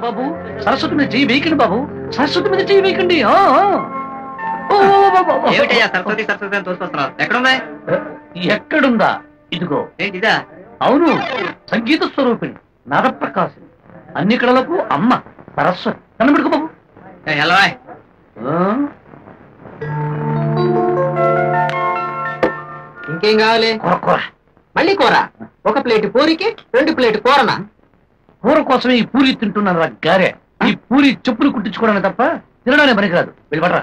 బాబు సరస్వతి మీద చెయ్యి వేయకండి బాబు, సరస్వతి మీద చెయ్యి వేయకండి. సరస్వతి సరస్వతి అని తోసుకొస్తున్నారు. ఎక్కడుందా? ఎక్కడుందా? ఇదిగో. ఏంటిదా? అవును, సంగీత స్వరూపిణి, నాదప్రకాశిని, అన్ని కళలకు అమ్మ సరస్వతి. కనబడుకో బాబు. ఎలా ఇంకేం కావాలి? కూర కూర. మళ్ళీ కూర? ఒక ప్లేట్ పూరికి 2 ప్లేట్ కూరనా? కూర కోసమే ఈ పూరి తింటున్నాను రా గారే. ఈ పూరి చెప్పులు కుట్టించుకోవడానికి తప్ప తినడానికి పనికిరాదు. వెళ్ళిపడరా.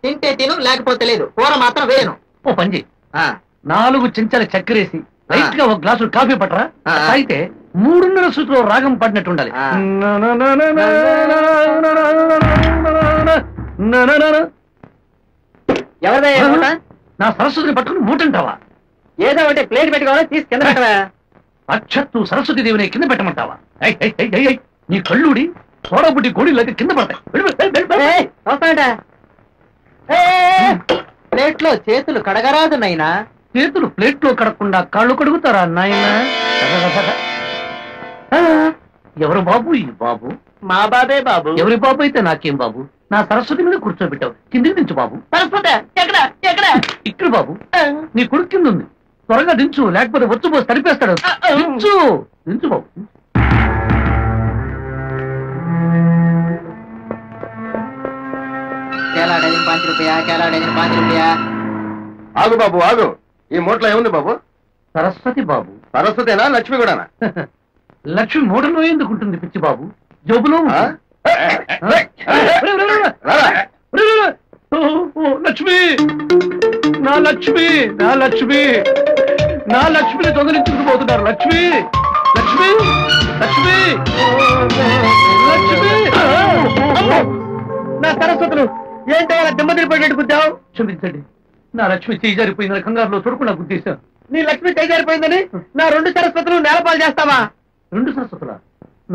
తింటే తిను, లేకపోతే లేదు. కూర మాత్రం వేయను. ఓ పంజి, 4 చెంచాల చక్కెరేసి లైట్ గా 1 గ్లాసు కాఫీ పట్టరా. అయితే 3:30 సూత్రంలో రాగం పడినట్టు ఉండాలి. ఎవరిదా? నా సరస్వతిని పట్టుకుని మూటంటావా? ఏదో ఒకటి ప్లేట్ పెట్టుకోవాలి, తీసి కింద పెట్టవా? అచ్చత్తు సరస్వతి దేవిని కింద పెట్టమంటావా? నీ కళ్ళుడి సోడబుడ్డి కోడిలాగా కింద పడతాయి. ప్లేట్ లో చేతులు కడగరాదు నైనా. చేతులు ప్లేట్ లో కడగకుండా కాళ్ళు కడుగుతారా నాయనా? ఎవరు బాబు ఈ బాబు? మా బాబే బాబు. ఎవరి బాబు అయితే నాకేం బాబు? నా సరస్వతి మీద కూర్చోబెట్టావు, కిందికి దించు బాబు. సరస్వతి ఎక్కడ? ఎక్కడ? ఇక్కడ బాబు. నీ కొడుకు కింద ఉంది, త్వరగా దించు, లేకపోతే వచ్చు పోసి తడిపేస్తాడు. దించు దించు బాబు. ఆగు బాబు ఆగు. ఈ మూటలో ఏముంది బాబు? సరస్వతి బాబు. సరస్వతేనా? లక్ష్మి కూడానా? లక్ష్మి మూటలో ఎందుకుంటుంది పిచ్చి బాబు? జబ్బులో. లక్ష్మి, నా లక్ష్మి, నా లక్ష్మి, నా లక్ష్మిని దొంగలించుకుపోతున్నారు. లక్ష్మి, లక్ష్మి, లక్ష్మి, లక్ష్మి. నా సరస్వతులు ఏంటో అలా దిమ్మదిరిపోయినట్టు గుద్దావు? క్షమించండి, నా లక్ష్మి చేయి జారిపోయిందని కంగారులో చూడకుండా గుద్దేశాను. నీ లక్ష్మి చేయి జారిపోయిందని నా 2 సరస్వతులు నేలపాలు చేస్తావా? 2 సరస్వతులా?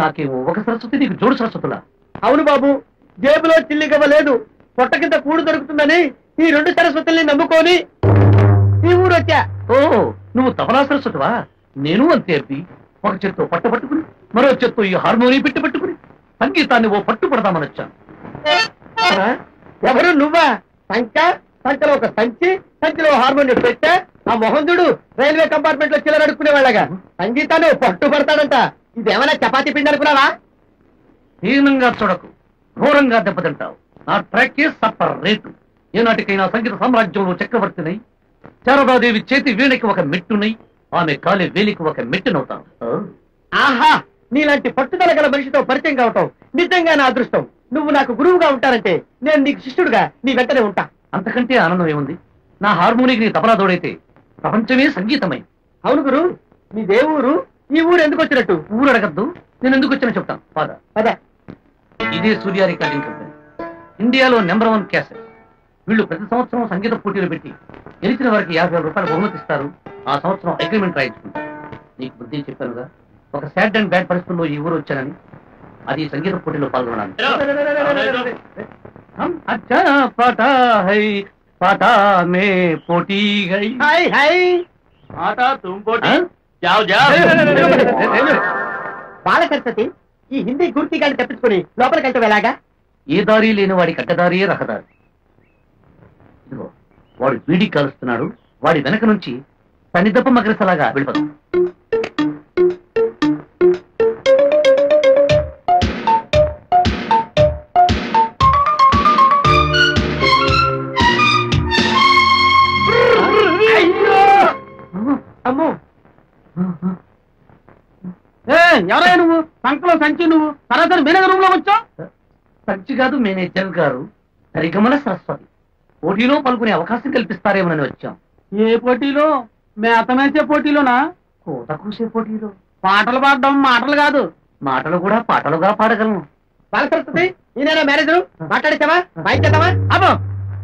నాకేమో 1 సరస్వతి, నీకు జోడు సరస్వతులా? అవును బాబు, జేబులో చిల్లిగవ్వ లేదు, పొట్ట కింద కూడు దొరుకుతుందని ఈ 2 సరస్వతుల్ని నమ్ముకొని ఈ ఊరు వచ్చా. ఓ, నువ్వు తబలా సరస్వతివా? నేను అంతే అబ్బి. ఒక చేత్తో పట్టు పట్టుకుని మరో చేత్తో ఈ హార్మోనియం పెట్టి పట్టుకుని సంగీతాన్ని ఓ పట్టు పడదామని వచ్చాను. ఎవరు నువ్వా? సంచలో ఒక సంచి, సంచిలో హార్మోనియం పెట్టా. ఆ మొహందుడు రైల్వే కంపార్ట్మెంట్ లో చిల్లర అడుక్కునే వాళ్ళగా సంగీతాన్ని పట్టు పడతాడంట. ఇదేమైనా చపాతీ పిండి అనుకున్నావా? హీనంగా చూడకు, ఘోరంగా దెబ్బతింటావు. నా ట్రాక్ సప్పర్ రేటు. ఏనాటికైనా సంగీత సామ్రాజ్యంలో చక్రవర్తినై, శారదాదేవి చేతి వీణకి ఒక మెట్టునై, ఆమె కాలి వేలికి ఒక మెట్టునవుతాను. ఆహా, నీలాంటి పట్టుదల గల మనిషితో పరిచయం కావటం నిజంగా నా అదృష్టం. నువ్వు నాకు గురువుగా ఉంటానంటే నేను నీకు శిష్యుడుగా నీ వెంటనే ఉంటా. అంతకంటే ఆనందం ఏముంది? నా హార్మోనికి నీ తబలా తోడైతే ప్రపంచమే సంగీతమై. అవును గురు, మీదే ఊరు? ఈ ఊరు ఎందుకు వచ్చినట్టు? ఊరు అడగద్దు, నేను ఎందుకు వచ్చానో చెప్తాను. పద. అదే, ఇదే సూర్య రికార్డింగ్ కంపెనీ, ఇండియాలో నంబర్ 1 క్యాసెట్. వీళ్ళు ప్రతి సంవత్సరం సంగీత పోటీలు పెట్టి గెలిచిన వారికి 50,000 రూపాయలు బహుమతి ఇస్తారు. ఆ సంవత్సరం అగ్రిమెంట్ రాయించుకుంటారు. నీకు బుద్ధి చెప్పానుగా, ఒక సాడ్ అండ్ బ్యాడ్ పరిస్థితుల్లో ఈ ఊరు వచ్చానని. అది సంగీత పోటీలో పాల్గొనాలి. పాటా మే పోటీ గై. Hi hi. బాల సరస్వతి, ఈ హిందీ గుర్తి గాని తప్పించుకుని లోపలికి వెళ్తే ఎలాగా? ఏ దారి లేని వాడి కట్టదారియే రహదారి. ఇదిగో, వాడు బీడీ కాలుస్తున్నాడు, వాడి వెనక నుంచి సన్నిదప్ప మగరసలాగా వెళ్ళిపోతాం. అమ్మో, ఎవరయ్యా నువ్వు? సంకలో సంచి నువ్వు సరాసరి మేనేజర్ రూమ్ లో వచ్చావు? సంచి కాదు మేనేజర్ గారు, సరిగమల సరస్వతి. పోటీలో పాల్గొనే అవకాశం కల్పిస్తారేమోనని వచ్చాం. ఏ పోటీలో? మేతమేసే పోటీలోనా? కోత కూసే పోటీలో. పాటలు పాడడం మాటలు కాదు, మాటలు కూడా పాటలుగా పాడగలను. బాల సరస్వతి, ఈయన మేనేజరు. మాట్లాడేసావా? వాయించేద్దామా? అబ్బో,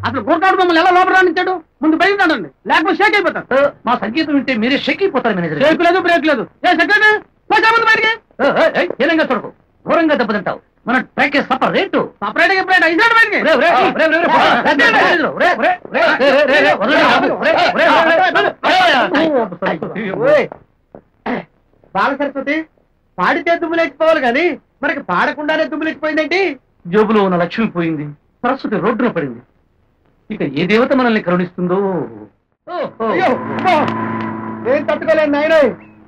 అసలు గోర్కాడు మమ్మల్ని ఎలా లోపల రానిచ్చాడు? ముందు బయట రానండి, లేకపోతే షేక్ అయిపోతాం. మా సంగీతం వింటే మీరే షేక్ అయిపోతారు మేనేజర్. షేక్ లేదు, బ్రేక్ లేదు. ఏ సెక్రటరీ, బయటికి. ఏనంగా చూడకు, ఘోరంగా దెబ్బతింటావు. మన ట్రాక్ సపరేట్. సపరేట్ సపరేట్ అయినాడు బయటికి. బాల సరస్వతి పాడితే దుమ్ములేకపోవాలి గాని మనకి పాడకుండానే దుమ్ములేకపోయిందేంటి? జోబులో ఉన్న లక్ష్మి పోయింది, సరస్వతి రోడ్డున పడింది. ఇక ఏ దేవత మనల్ని కరుణిస్తుందో. అయ్యో నేను తట్టుకోలేను నాయన,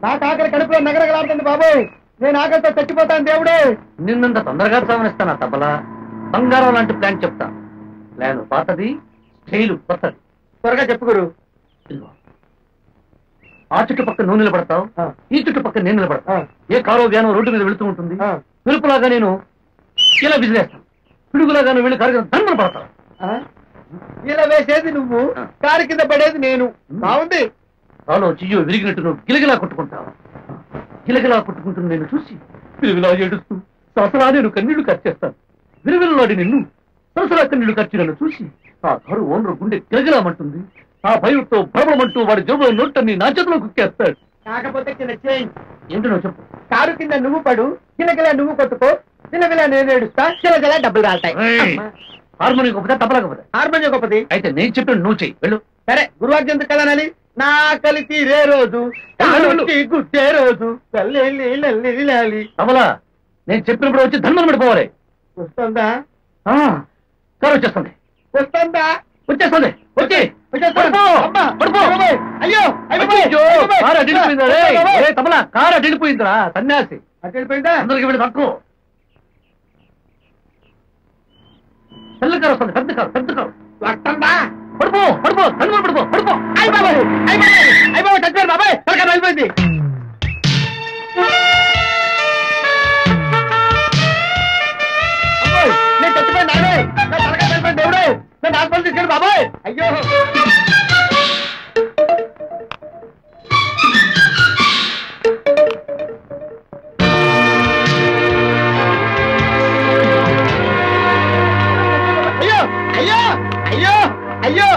నాకు ఆకలి కడుపులో నగరగలాడుతుంది బాబోయ్, నేను ఆకలితో చచ్చిపోతాను దేవుడే. నిన్నంత తొందరగా సావనిస్తానా తబలా? బంగారం లాంటి ప్లాన్ చెప్తా. ప్లాన్ పాతది, స్టైలు కొత్తది. త్వరగా చెప్పుకోరు. ఆ చుట్టుపక్కల నువ్వు నిలబడతావు, ఈ చుట్టుపక్కల నేను నిలబడతా. ఏ కారో వ్యానో రోడ్డు మీద వెళుతూ ఉంటుంది, వెలుపులాగా నేను ఇలా విసిరేస్తాను, పిడుగులాగా నువ్వు వెళ్ళి కారు ధన్మలు పడతావు. ఇలా వేసేది నువ్వు, కారు కింద పడేది నేను. బాగుంది. కాలో చెయ్యో విరిగినట్టు నువ్వు గిలగిలా కొట్టుకుంటావు. గిలగిలా కొట్టుకుంటున్న నేను చూసి విలువిలా ఏడుస్తూ సరసలా నేను కన్నీళ్లు ఖర్చేస్తాను. విలువిలాడి నిన్ను సరసలా కన్నీళ్లు ఖర్చు నన్ను చూసి ఆ కారు ఓనరు గుండె గిలగిలామంటుంది. ఆ భయంతో భ్రమమంటూ వాడి జోబులో నోట్టని నా చేతిలో కుక్కేస్తాడు. కాకపోతే చిన్న చేంజ్ ఏంటి నువ్వు చెప్పు. కారు కింద నువ్వు పడు, గిలగిలా నువ్వు కొట్టుకో, గిలగిలా నేను ఏడుస్తా, గిలగిలా డబ్బులు రాల్తాయి. హార్మోనియం గొప్పదా తబలా గొప్పదా? హార్మోనియం గొప్పది. అయితే నేను చెప్పిన నువ్వు చెయ్యి వెళ్ళు. సరే గురువాజ్యం ఎందుకు కదా నాలి. నా కలిసి రే రోజు గుద్దే రోజు తబలా నేను చెప్పినప్పుడు వచ్చి ధన్మలు పడిపోవాలి. వస్తుందా? కారు వచ్చేస్తుంది. వస్తుందా? వచ్చేస్తుంది. వచ్చి అయ్యో కారు అడ్డిపోయిందా? తబలా కారు అడ్డిపోయిందిరా సన్యాసి. అడ్డిపోయిందా? అందరికి వెళ్ళి తక్కువ. పెద్ద కారు వస్తుంది, పెద్ద కారు, పెద్ద కారు వస్తుందా? పడిపో పడిపో ధన్మలు పడిపో పడిపో. అయిపోయి చచ్చారు బాబాయ్, తలకాయ అయిపోయింది. నేను చచ్చిపోయింది నాయనే, నా తలకాయ అయిపోయింది దేవుడే, నేను హాస్పిటల్ తీసుకెళ్ళి బాబాయ్. అయ్యో అయ్యో అయ్యో అయ్యో అయ్యో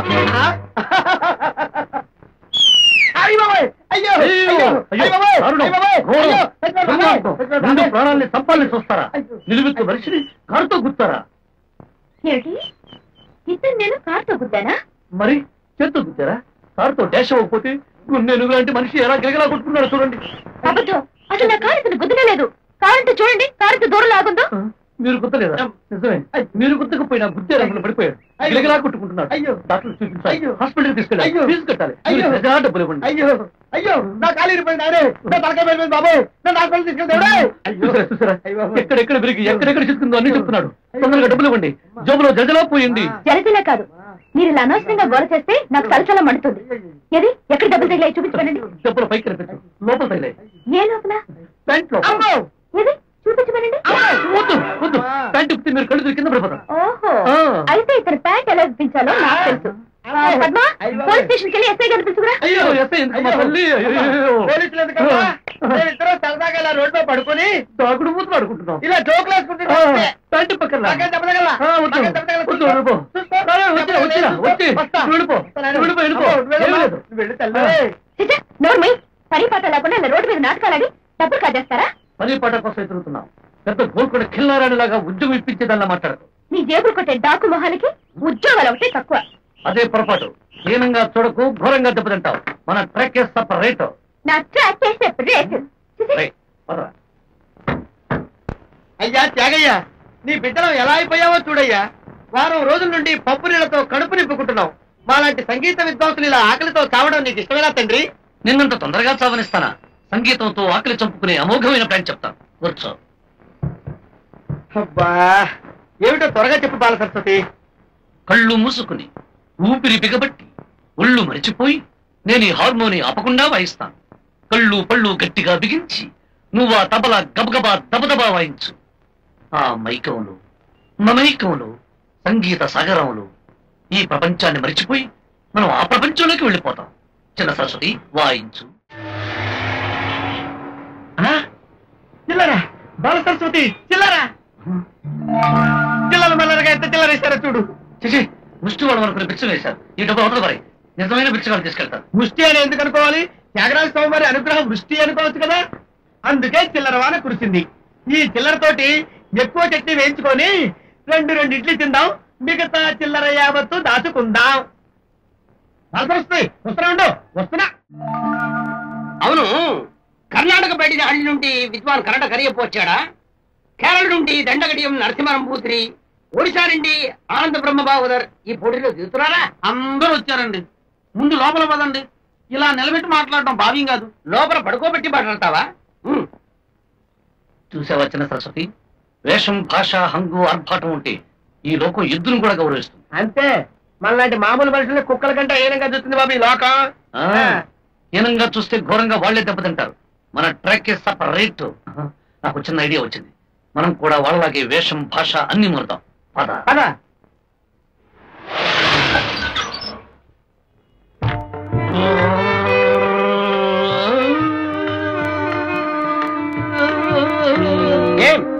ముందు ప్రాణాలని సంపాలని చూస్తారా? నిలువెత్తు మనిషిని కారుతో గుర్తారా? ఏమిటి ఇతను నేను కారుతో గుద్దానా? మరి చేత్తో గుర్తారా? కారుతో డాష్ అవ్వకపోతే నేను లాంటి మనిషి ఎలా గిరగలా కొట్టుకున్నాడు చూడండి. అబద్ధం, అసలు నా కారు ఇతను గుద్దనే లేదు. కారంతో చూడండి, కారంతో దూరం లాగుందో. మీరు గుర్తలేదా? నిజమే, మీరు గుర్తకపోయినా గుర్తే రంగులు పడిపోయాడు, గిలగిలా కొట్టుకుంటున్నాడు. అయ్యో డాక్టర్ చూపించాలి, హాస్పిటల్కి తీసుకెళ్ళాలి, ఫీజు కట్టాలి, డబ్బులు ఇవ్వండి. అయ్యో అయ్యో నా కాలు ఇరిపోయింది నాయనే, నా తలకాయ వెళ్ళిపోయింది బాబోయ్, నన్ను హాస్పిటల్ తీసుకెళ్తాడు. చూసారా ఎక్కడెక్కడ విరిగి ఎక్కడెక్కడ చెప్తుందో అన్ని చెప్తున్నాడు. తొందరగా డబ్బులు ఇవ్వండి, జోబులో జలజలా పోయింది. జలజలా కాదు, మీరు ఇలా అనవసరంగా గోల చేస్తే నాకు తలచలా మండుతుంది. ఏది ఎక్కడ డబ్బులు తగిలాయి చూపించమనండి. డబ్బులు పైకి కనిపించు, లోపల తగిలాయి. ఏ లోపల? ప్యాంట్ లోపల. ఏది చూపించమనండి. వద్దు వద్దు, ప్యాంట్ ఇప్పితే మీరు కళ్ళు కింద పడిపోతారు. ఓహో, అయితే ఇతను ప్యాంట్ ఎలా ఇప్పించాలో నాకు తెలుసు. పద్మ, పోలీస్ స్టేషన్కి వెళ్ళి ఎస్ఐ గారిని పిలుచుకురా. అయ్యో ఎస్ఐ ఎందుకు మా తల్లి? పోలీసులు ఎందుకమ్మా? మేమిద్దరూ సరదాగా ఇలా రోడ్ లో పడుకుని దాగుడు మూతులు ఆడుకుంటున్నాం, ఇలా జోకులు వేసుకుంటున్నాం. ప్యాంటు పక్కన పని పాట లేకుండా ఇలా రోడ్డు మీద నాటకాలని డబ్బులు కాజేస్తారా? పని పాట కోసం ఎదురుతున్నాం. పెద్ద గోల్కొండ కిల్లారాణిలాగా ఉద్యోగం ఇప్పించేదానిలా మాట్లాడదు. నీ జేబులు కొట్టే డాకు మొహాలకి ఉద్యోగాలు ఒకటే తక్కువ. అదే పొరపాటు. హీనంగా చూడకు, ఘోరంగా దెబ్బతింటావు. మన ట్రాక్ సపరేట్. నా ట్రాక్ చేసే రేట్. అయ్యా త్యాగయ్య, నీ బిడ్డలు ఎలా అయిపోయావో చూడయ్యా. వారం రోజుల నుండి పప్పు నీళ్లతో కడుపు నింపుకుంటున్నావు. మాలాంటి సంగీత విద్వాంసులు ఇలా ఆకలితో చావడం నీకు ఇష్టమేనా తండ్రి? నిన్నంత తొందరగా చావనిస్తానా? సంగీతంతో ఆకలి చంపుకునే అమోఘమైన ప్లాన్ చెప్తాను, కూర్చో. అబ్బా, ఏమిటో త్వరగా చెప్పు బాల సరస్వతి. కళ్ళు మూసుకుని ఊపిరి బిగబట్టి ఒళ్ళు మరిచిపోయి నేను ఈ హార్మోని ఆపకుండా వాయిస్తాను. కళ్ళు పళ్ళు గట్టిగా బిగించి నువ్వు ఆ తబలా గబగబా దబదబా వాయించు. ఆ మైకంలో మమైకంలో సంగీత సాగరంలో ఈ ప్రపంచాన్ని మరిచిపోయి మనం ఆ ప్రపంచంలోకి వెళ్ళిపోతాం. చిన్న సరస్వతి వాయించు. చిల్లరా బాల సరస్వతి, చిల్లరా. చిల్లర మెల్లరగా ఎంత చిల్లర ఇస్తారో చూడు. చేసి ముష్టి వాడు అనుకుని బిచ్చం వేశారు. ఈ డబ్బు అవతల మరి నిజమైన బిచ్చగాడు తీసుకెళ్తారు. ముష్టి అని ఎందుకు అనుకోవాలి? త్యాగరాజ స్వామి వారి అనుగ్రహం వృష్టి అనుకోవచ్చు కదా. అందుకే చిల్లర వాన కురిసింది. ఈ చిల్లరతోటి ఎక్కువ చట్నీ వేయించుకొని రెండు ఇడ్లీ తిందాం, మిగతా చిల్లర యావత్తు దాచుకుందాం. వస్తున్నా. అవును, కర్ణాటక బయట హళ్ళి నుండి విద్వాన్ కన్నడ కరియప్ప వచ్చాడా? కేరళ నుండి దండగడియం నరసింహరంభూత్రి, ఒడిశా నుండి ఆనంద బ్రహ్మ భాగవదర్ ఈ పోటీలో దిగుతున్నారా? అందరూ వచ్చారండి. ముందు లోపల పదండి. ఇలా నిలబెట్టి మాట్లాడటం భావ్యం కాదు. లోపల పడుకోబెట్టి మాట్లాడతావా? చూసావా చిన్న సరస్వతి, వేషం, భాష, హంగు, ఆర్భాటం ఉంటే ఈ లోకం ఎద్దును కూడా గౌరవిస్తుంది. అంతే, మనలాంటి మామూలు మనుషుల్ని కుక్కల కంటే హీనంగా చూస్తుంది బాబు ఈ లోకం. హీనంగా చూస్తే ఘోరంగా వాళ్లే దెబ్బతింటారు. మన ట్రాక్ సపరేట్. నాకు చిన్న ఐడియా వచ్చింది. మనం కూడా వాళ్ళలాగే వేషం, భాష అన్ని మారుతాం. పద పద.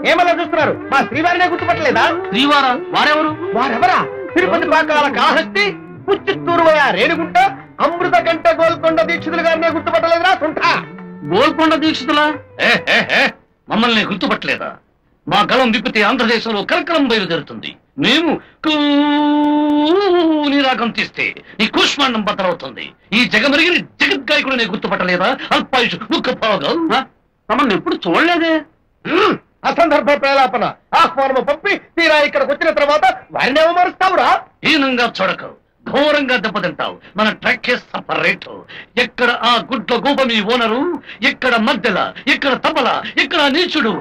ఏమలా చూస్తున్నారు? మా శ్రీవారినే గుర్తుపట్టలేదా? శ్రీవారా? వారెవరు? వారెవరా? తిరుపతి పాకాల కాళహస్తి, పుచ్చిత్తూరు రేణుగుంట, అమృత గంట గోల్కొండ దీక్షితులు గారినే గుర్తుపట్టలేదురా సుంఠ? గోల్కొండ దీక్షితులా? మమ్మల్ని గుర్తుపట్టలేదా? మా గళం విప్పితే ఆంధ్రదేశంలో కలకలం బయలుదేరుతుంది. మేము నీ రాగం తీస్తే నీ కూష్మాండం బద్దలవుతుంది. ఈ జగమరిగిని జగద్గాయకుడు నేను గుర్తుపట్టలేదా? అల్పాయుషు ముఖభాగం. మమ్మల్ని ఎప్పుడు చూడలేదే. అసందర్భ ప్రేలాపన. ఆహ్వానము పంపి తీరా ఇక్కడికి వచ్చిన తర్వాత వారిని ఏమరుస్తావురా? హీనంగా చూడకు, ఘోరంగా దెబ్బతింటావు. మన ట్రాక్ సపరేట్. ఎక్కడ ఆ గుడ్ల గోప మీ ఓనరు, ఎక్కడ మధ్యల, ఎక్కడ తబల, ఎక్కడ నీచుడు.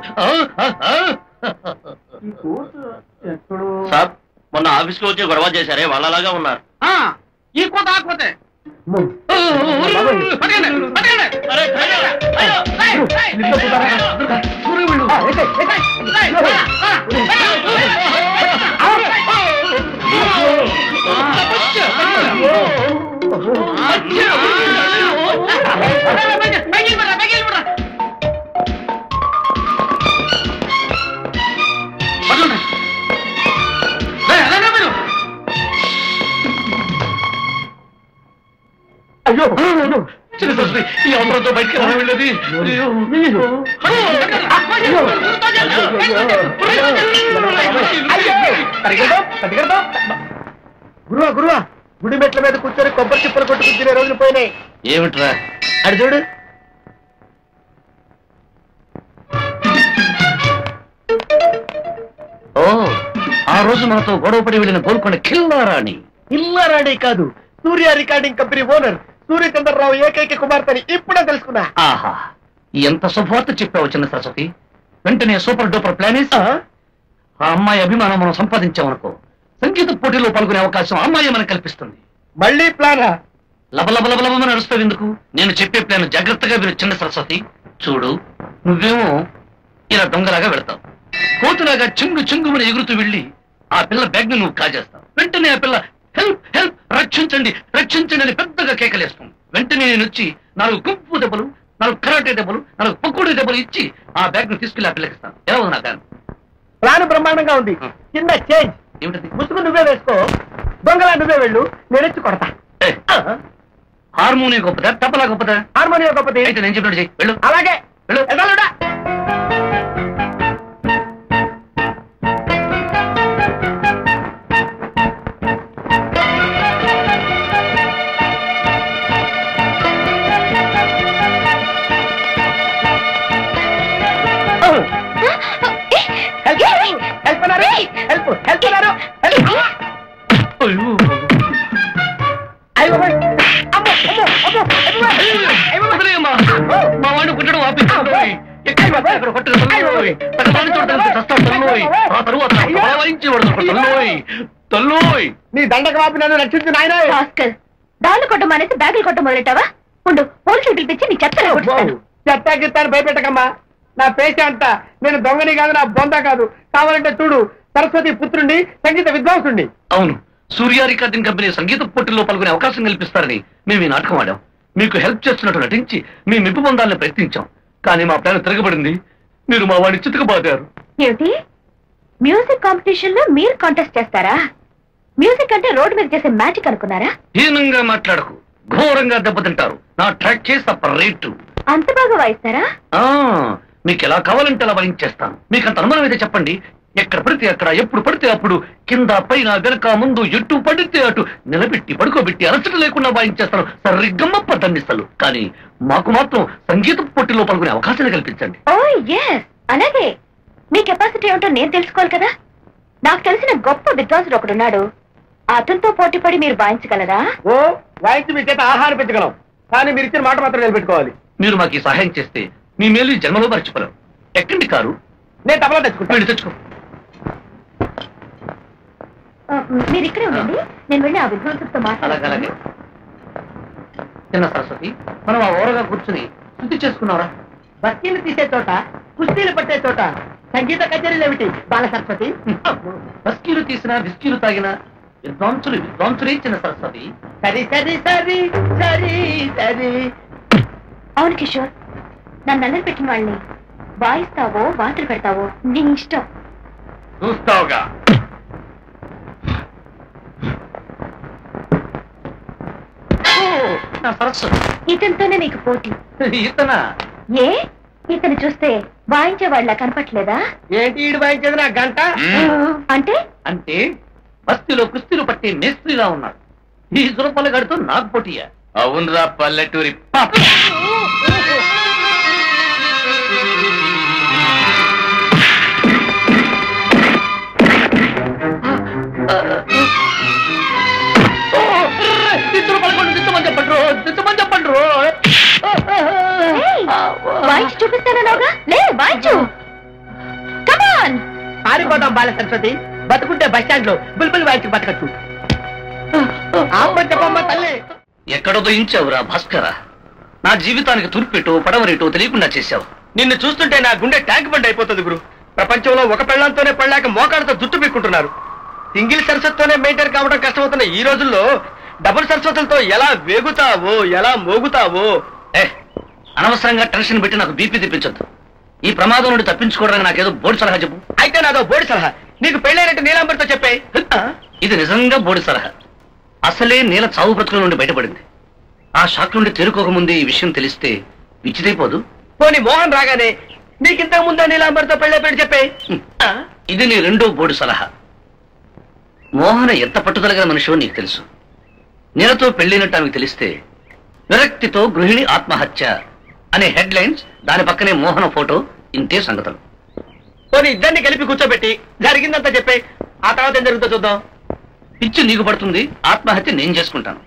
సార్, మొన్న ఆఫీస్ లో వచ్చి గొడవ చేశారే వాళ్ళలాగా ఉన్నారు. ఈ కోత ఆ కోతే. అయ్యో ఈ అవసరంతో బయటకు వెళ్ళేది. గురువా గురువా, గుడి మెట్ల మీద కూర్చొని కొబ్బరి చిప్పలు కొట్టు కూర్చునే రోజులు పోయినాయి. ఏమిట్రా? అడి చూడు. ఓ, ఆ రోజు మనతో గొడవపడి వెళ్ళిన గోల్కొండ కిల్లారాణి. ఇల్లారాడే కాదు, సూర్య రికార్డింగ్ కంపెనీ ఓనర్ సూర్యచంద్రరావు ఏకైక కుమార్తెని ఇప్పుడే తెలుసుకున్నా. ఆహా, ఎంత శుభవార్త చెప్పావు చిన్న సరస్వతి. వెంటనే సూపర్ డూపర్ ప్లాన్ వేసి ఆ అమ్మాయి అభిమానం మనం సంపాదించామనుకో, సంగీత పోటీలో పాల్గొనే అవకాశం అమ్మాయి మనకు కల్పిస్తుంది. మళ్ళీ ప్లానా? లబలబలబలమని నడుస్తావు ఎందుకు? నేను చెప్పే ప్లాన్ జాగ్రత్తగా విను చిన్న సరస్వతి. చూడు, నువ్వేమో ఇలా దొంగలాగా వెళతావు. కోతులాగా చెంగు చెంగుమని ఎగురుతూ వెళ్ళి ఆ పిల్ల బ్యాగ్ ని నువ్వు కాజేస్తావు. వెంటనే ఆ పిల్ల హెల్ప్ హెల్ప్, రక్షించండి రక్షించండి అని పెద్దగా కేకలేస్తాం. వెంటనే నేను వచ్చి 4 కుంపు దెబ్బలు, 4 కరాటే దెబ్బలు, 4 పకోడీ దెబ్బలు ఇచ్చి ఆ బ్యాగ్ ను తీసుకెళ్లి ఆ పిల్లకి ఇస్తాను. ఎలా ఉంది నా ప్లాన్? ప్లాన్ బ్రహ్మాండంగా ఉంది. కింద చేంజ్ ఏమిటది? ముసుగు నువ్వే వేసుకో, దొంగలా నువ్వే వెళ్ళు, నేను వచ్చి కొడతా. హార్మోనియం గొప్పదా, తప్పలా గొప్పదా? హార్మోనియం గొప్పది. అయితే నేను చెప్పినట్టు చెయ్యి. వెళ్ళు. అలాగే వెళ్ళు. ఎదలుడా. మా వాడిని కుట్టడం ఆపించాలి. ఆ తరువాత తల్లోయ్ నీ దండక వాపి నన్ను రక్షించు నాయనా. దాళ్ళు కొట్ట మానేసి బ్యాగులు కొట్ట మొదలెట్టావా? ఉండు, పోలీసులు పిలిపించి నీ చెత్త చెత్తాకిత్తాను భయపెట్టకమ్మా. నా పేష అంతా నేను దొంగని కాదు, నా బొంద కాదు. కావాలంటే చూడు, సరస్వతి పుత్రుణ్ణి, సంగీత విద్వాంసుణ్ణి. అవును, సూర్య రికార్డింగ్ కంపెనీ సంగీత పోటీల్లో పాల్గొనే అవకాశం కల్పిస్తారని మేము ఈ నాటకం ఆడాం. మీకు హెల్ప్ చేస్తున్నట్టు నటించి మీ మెప్పు పొందాలని ప్రయత్నించాం. కానీ మా ప్లాన్ తిరగబడింది. మీరు మా వాడిని చితకబాదారు. ఏమిటి? మ్యూజిక్ కాంపిటీషన్ లో మీరు కాంటెస్ట్ చేస్తారా? మ్యూజిక్ అంటే రోడ్డు మీద చేసే మ్యాజిక్ అనుకున్నారా? హీనంగా మాట్లాడకు, ఘోరంగా దెబ్బతింటారు. నా ట్రాక్ చేసి సపరేట్. అంత బాగా వాయిస్తారా? మీకు ఎలా కావాలంటే అలా వాయించేస్తాను. మీకు అంత అనుమానం అయితే చెప్పండి, ఎక్కడ పడితే అక్కడ ఎప్పుడు పడితే అప్పుడు కింద పైన వెనక ముందు ఎటు పడితే అటు నిలబెట్టి పడుకోబెట్టి అలసట లేకుండా వాయించేస్తారు సరిగ్గమ్మ పద్దన్నిస్తారు. కానీ మాకు మాత్రం సంగీత పోటీలో పాల్గొనే అవకాశాన్ని కల్పించండి. ఓ ఎస్, అలాగే. మీ కెపాసిటీ ఏమిటో నేను తెలుసుకోవాలి కదా. నాకు తెలిసిన గొప్ప విద్వాంసుడు ఒకడున్నాడు. అతనితో పోటీ పడి మీరు వాయించగలరా? ఓ వాయించి మీ చేత ఆహారం పెంచగలం, కానీ మీరు ఇచ్చిన మాట మాత్రం నిలబెట్టుకోవాలి. మీరు మాకు ఈ సహాయం చేస్తే మీ మేలు ఈ జన్మలో మర్చిపోలేం. ఎక్కండి కారు, నేను తప్పలా తెచ్చుకుంటాను. తెచ్చుకో. మీరు ఇక్కడే ఉండండి, నేను వెళ్ళి ఆ విద్వాంసుడితో అలాగే మాట్లాడాలి. చిన్న సరస్వతి, మనం ఆ ఓరగా కూర్చుని శుద్ధి చేసుకున్నారా? బస్తీలు తీసే చోట, కుస్తీలు పట్టే చోట సంగీత కచేరీలు ఏమిటి బాల సరస్వతి? బస్కీలు తీసినా బిస్కీలు తాగినా విద్వాంసులే చిన్న సరస్వతి. సరి సరి సరి సరి సరి. అవును కిషోర్, నన్ను అల్లరి పెట్టిన వాళ్ళని వాయిస్తావో వాతలు పెడతావో నీ ఇష్టం. చూస్తావుగా. నా సరస్వతి. ఇతనితోనే నీకు పోటీ. ఇతనా? ఏ, ఇతను చూస్తే వాయించే వాళ్ళ కనపట్లేదా? ఏంటి ఈడు వాయించేది నా గంట? అంటే అంటే బస్తీలో కుస్తీలు పట్టే మేస్త్రిలా ఉన్నాడు. ఈ సురపలగాడితో నాకు పోటీయా? అవునరా పల్లెటూరి పాప. వాయించి చూపిస్తానన్నావుగా, లే వాయించు. కమాన్. పారిపోతాం బాల సరస్వతి. బతుకుంటే బస్ స్టాండ్ లో బుల్బుల్ వాయించి బతకచ్చు. చెప్పమ్మా తల్లి. ఎక్కడ దయించావురా భాస్కర? నా జీవితానికి తూర్పెటో పడవరేటో తెలియకుండా చేశావు. నిన్ను చూస్తుంటే నా గుండె ట్యాంక్ బండ్ అయిపోతుంది గురు. ప్రపంచంలో ఒక పెళ్ళంతోనే పడలేక మోకాళ్ళతో జుట్టు పీక్కుంటున్నారు. సింగిల్ సరస్వతితోనే మెయింటైన్ కావడం కష్టమవుతున్న ఈ రోజుల్లో డబుల్ సరస్వతులతో ఎలా వేగుతావో, ఎలా మోగుతావో. అనవసరంగా టెన్షన్ పెట్టి నాకు బీపీ తెప్పించొద్దు. ఈ ప్రమాదం నుండి తప్పించుకోవడానికి నాకేదో బోర్డు సలహా చెప్పు. అయితే నాదో బోడి సలహా. నీకు పెళ్ళైనట్టు నీలాంబరితో చెప్పే. ఇది నిజంగా బోర్డు సలహా. అసలే నీల చావు బ్రతుకుల నుండి బయటపడింది. ఆ షాక్ నుండి తేరుకోకముందే ఈ విషయం తెలిస్తే విచ్చిదైపోదు. పోనీ మోహన్ రాగానే నీకింతకు ముందే నీలాంబరితో పెళ్ళి చెప్పే. ఇది నీ రెండో బోర్డు సలహా. మోహన ఎంత పట్టుదలగల మనిషో నీకు తెలుసు. నీలతో పెళ్ళినట్టు ఆమెకు తెలిస్తే విరక్తితో గృహిణి ఆత్మహత్య అనే హెడ్ లైన్స్, దాని పక్కనే మోహన ఫోటో, ఇంతే సంగతులు. పోనీ ఇద్దరిని కలిపి కూర్చోబెట్టి జరిగిందంతా చెప్పే. ఆ తర్వాత ఏం జరుగుతుందో చూద్దాం. పిచ్చి నీకు పడుతుంది, ఆత్మహత్య నేను చేసుకుంటాను.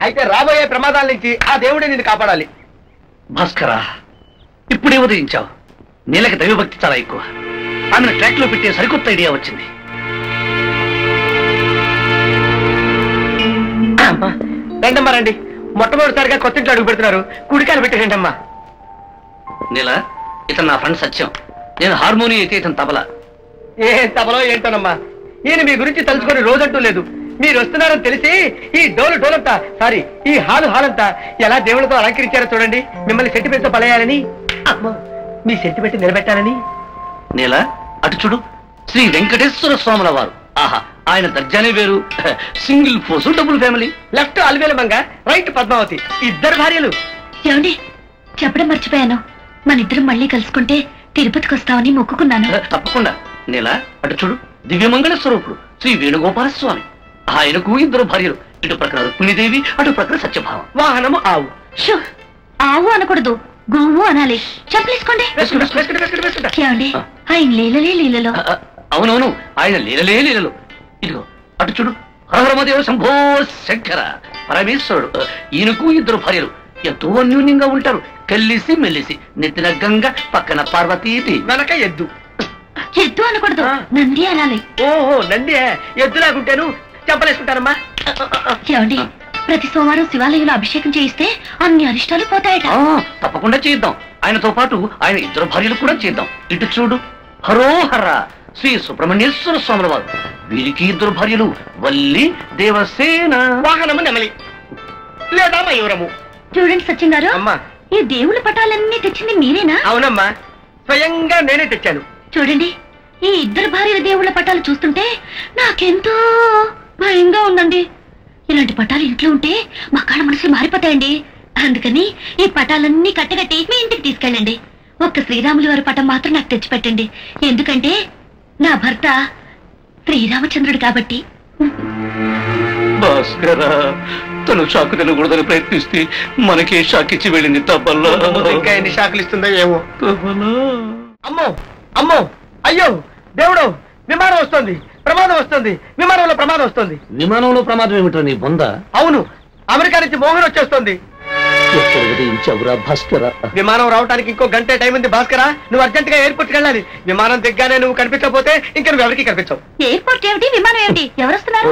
అయితే రాబోయే ప్రమాదాల నుంచి ఆ దేవుడే నిన్ను కాపాడాలి. భాస్కరా, ఇప్పుడే ఉదయించావు. నీలకి దైవభక్తి చాలా ఎక్కువ. ఆమెను ట్రాక్ లో పెట్టే సరికొత్త ఐడియా వచ్చింది. రండమ్మా రండి. మొట్టమొదటిసారిగా కొత్త ఇంట్లో అడుగు పెడుతున్నారు. కుడికాయలు పెట్టి రండమ్మా. నీల, ఇతను నా ఫ్రెండ్ సత్యం. నేను హార్మోని అయితే ఇతను తబలా. ఏ తబలో ఏంటోనమ్మా. ఈయన మీ గురించి తలుచుకొని రోజంటూ లేదు. మీరు వస్తున్నారని తెలిసి ఈ డోలంతా సారీ ఈ హాలంతా ఎలా దేవుళ్ళతో అలంకరించారో చూడండి. మిమ్మల్ని సెంటిమెంట్తో పలేయాలని, మీ సెంటిమెంట్ నిలబెట్టాలని. నీల, అటు చూడు. శ్రీ వెంకటేశ్వర స్వాముల వారు. ఆహా, ఆయన దర్జానే వేరు. Single force, double family. Left Alivelu Manga, right Padmavathi, ఇద్దరు భార్యలు. ఏమండి, చెప్పడం మర్చిపోయాను. మన ఇద్దరం మళ్ళీ కలుసుకుంటే తిరుపతికి వస్తామని మొక్కుకున్నాను. తప్పకుండా. నీల, అటు చూడు. దివ్యమంగళ స్వరూపుడు శ్రీ వేణుగోపాల స్వామి. ఆయనకు ఇద్దరు భార్యలు. ఇటు ప్రక్కన రుక్మిణీదేవి, అటు ప్రక్కన సత్యభామ. వాహనము ఆవు. ఆవు అనకూడదు, గోవు అనాలి. చెప్పలేసుకోండి. ఏమండి, ఆయన లీలలో. అవునవును, ఆయన లీలలు. ఇదిగో అటు చూడు. హరహరమదేవ శంభో శంకర పరమేశ్వరుడు. ఈయనకు ఇద్దరు భార్యలు. ఎంతో అన్యూన్యంగా ఉంటారు. కలిసి మెల్లిసి. నెత్తిన గంగ, పక్కన పార్వతీదేవి, వెనక ఎద్దు. ఎద్దు అనకూడదు, నంది అనాలి. ఓహో, నంది. ఎద్దులాగుంటాను. చెప్పలేసుకుంటానమ్మా. ఏమండి, ప్రతి సోమవారం శివాలయంలో అభిషేకం చేయిస్తే అన్ని అరిష్టాలు పోతాయట. తప్పకుండా చేద్దాం. ఆయనతో పాటు ఆయన ఇద్దరు భార్యలు కూడా చేద్దాం. ఇటు చూడు. హరోహర శ్రీ సుబ్రహ్మణ్యేశ్వర స్వాముల వారు. వీరికి ఇద్దరు భార్యలు వల్లి, దేవసేన. వాహనము నెమలి లేదా మయూరము. చూడండి సత్యం గారు, అమ్మా, ఈ దేవుళ్ళ పటాలన్నీ తెచ్చింది మీరేనా? అవునమ్మా, స్వయంగా నేనే తెచ్చాను. చూడండి, ఈ ఇద్దరు భార్యల దేవుళ్ళ పటాలు చూస్తుంటే నాకెంతో భయంగా ఉందండి. ఇలాంటి పటాలు ఇంట్లో ఉంటే మా కాళ్ళ మనసులు మారిపోతాయండి. అందుకని ఈ పటాలన్నీ కట్టగట్టి మీ ఇంటికి తీసుకెళ్ళండి. ఒక్క శ్రీరాములు వారి పటం మాత్రం నాకు తెచ్చిపెట్టండి. ఎందుకంటే నా భర్త శ్రీరామచంద్రుడు కాబట్టి. భాస్కర తను షాకు తినకూడదని ప్రయత్నిస్తే మనకే షాక్ ఇచ్చి వెళ్ళింది తప్పల్లా. ఇంకా ఎన్ని షాకులు ఇస్తుందో ఏమో. అమ్మో అమ్మో అయ్యో దేవుడు, విమానం వస్తుంది, ప్రమాదం వస్తుంది, విమానంలో ప్రమాదం వస్తుంది. విమానంలో ప్రమాదం ఏమిటో నీ బొంద? అవును, అమెరికా నుంచి మోహన్ వచ్చేస్తుంది. భాస్కర విమానం రావడానికి ఇంకో గంట టైం ఉంది. భాస్కరా, నువ్వు అర్జెంట్ గా ఎయిర్పోర్ట్ కి వెళ్ళాలి. విమానం దిగ్గానే నువ్వు కనిపించకపోతే ఇంకా నువ్వు ఎవరికి కనిపించవు. ఎయిర్పోర్ట్ ఏమిటి, విమానం ఏమిటి, ఎవరు వస్తున్నారు?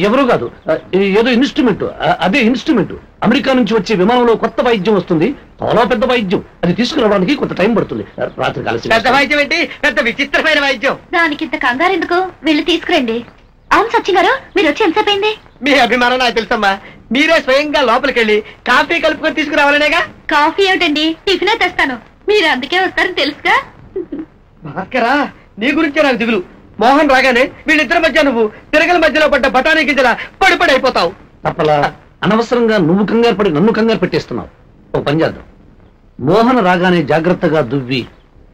ఎవరు కాదు, ఏదో ఇన్స్ట్రుమెంట్. అదే ఇన్స్ట్రుమెంట్. అమెరికా నుంచి వచ్చే విమానంలో కొత్త వాయిద్యం వస్తుంది, చాలా పెద్ద వాయిద్యం. అది తీసుకురావడానికి కొంత టైం పడుతుంది. రాత్రి కలిసి పెద్ద వాయిద్యం ఏంటి, పెద్ద విచిత్రమైన వాయిద్యం. దానికి ఇంత కంగారు ఎందుకు, వెళ్ళి తీసుకురండి. అవును సచిన్ గారు, మీరు వచ్చి ఎంతసేపు అయింది? మీ అభిమానం నాకు తెలుసమ్మా. మీరే స్వయంగా లోపలికి వెళ్ళి కాఫీ కలుపుకొని తీసుకురావాలనేగా. కాఫీ ఏమిటండి, టిఫినే తెస్తాను. మీరు అందుకే వస్తారని తెలుసుగా. భాస్కరా, నీ గురించే నాకు దిగులు. మోహన్ రాగానే వీళ్ళిద్దరి మధ్య నువ్వు తిరగల మధ్యలో పడ్డ బఠానీ గింజలా పడి అయిపోతావు. తప్పలా అనవసరంగా నువ్వు కంగారు పడి నన్ను కంగారు పెట్టేస్తున్నావు. ఓ పని చేద్దాం, మోహన్ రాగానే జాగ్రత్తగా దువ్వి